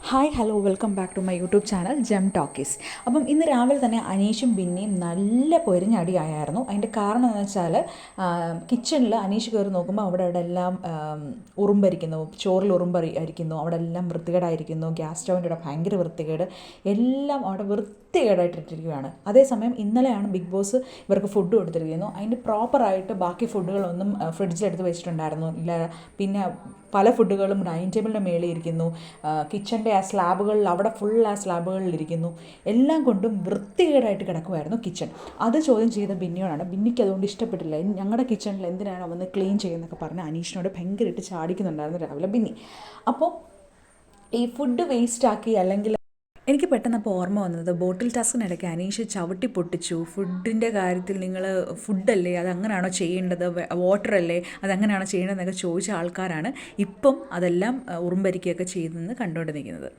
Hi hello welcome back to my YouTube channel Gem Talkies. അപ്പം ഇന്ന് രാവിലെ തന്നെ അനീഷും ബിന്നിയും നല്ല പൊരിഞ്ഞടിയായിരുന്നു. അതിൻ്റെ കാരണം എന്ന് വെച്ചാൽ കിച്ചണിൽ അനീഷ് കയറി നോക്കുമ്പോൾ അവിടെ എല്ലാം ഉറുമ്പരിക്കുന്നു, ചോറിൽ ഉറുമ്പരിക്കുന്നു, അവിടെ എല്ലാം വൃത്തികേടായിരിക്കുന്നു. ഗ്യാസ് സ്റ്റൗവിൻ്റെ അവിടെ ഭയങ്കര വൃത്തികേട്, എല്ലാം അവിടെ വൃത്തികേടായിട്ടിരിക്കുകയാണ്. അതേസമയം ഇന്നലെയാണ് ബിഗ് ബോസ് ഇവർക്ക് ഫുഡ് കൊടുത്തിരിക്കുന്നു. അതിന് പ്രോപ്പറായിട്ട് ബാക്കി ഫുഡുകളൊന്നും ഫ്രിഡ്ജിലെടുത്ത് വെച്ചിട്ടുണ്ടായിരുന്നു ഇല്ല. പിന്നെ പല ഫുഡുകളും ഡൈനിങ് ടേബിളിൻ്റെ മേളിൽ ഇരിക്കുന്നു. കിച്ചൻ്റെ ആ സ്ലാബുകളിൽ അവിടെ ഫുൾ ആ സ്ലാബുകളിലിരിക്കുന്നു. എല്ലാം കൊണ്ടും വൃത്തികേടായിട്ട് കിടക്കുമായിരുന്നു കിച്ചൺ. അത് ചോദ്യം ചെയ്ത ബിന്നിയോടാണ്. ബിന്നിക്ക് അതുകൊണ്ട് ഇഷ്ടപ്പെട്ടില്ല. ഞങ്ങളുടെ കിച്ചണിൽ എന്തിനാണ് വന്ന് ക്ലീൻ ചെയ്യുന്നതൊക്കെ പറഞ്ഞ് അനീഷിനോട് ഭയങ്കരമായിട്ട് ചാടിക്കുന്നുണ്ടായിരുന്നു രാവിലെ ബിന്നി. അപ്പോൾ ഈ ഫുഡ് വേസ്റ്റാക്കി അല്ലെങ്കിൽ എനിക്ക് പെട്ടെന്ന് അപ്പോൾ ഓർമ്മ വന്നത് ബോട്ടിൽ ടാസ്കിനിടയ്ക്ക് അനീഷ് ചവിട്ടി പൊട്ടിച്ചു. ഫുഡിൻ്റെ കാര്യത്തിൽ നിങ്ങൾ ഫുഡല്ലേ അതങ്ങനെയാണോ ചെയ്യേണ്ടത്, വാട്ടറല്ലേ അതങ്ങനെയാണോ ചെയ്യേണ്ടതെന്നൊക്കെ ചോദിച്ച ആൾക്കാരാണ് ഇപ്പം അതെല്ലാം ഉറുമ്പരിക്കുകയൊക്കെ ചെയ്തെന്ന് കണ്ടുകൊണ്ട് നിൽക്കുന്നത്.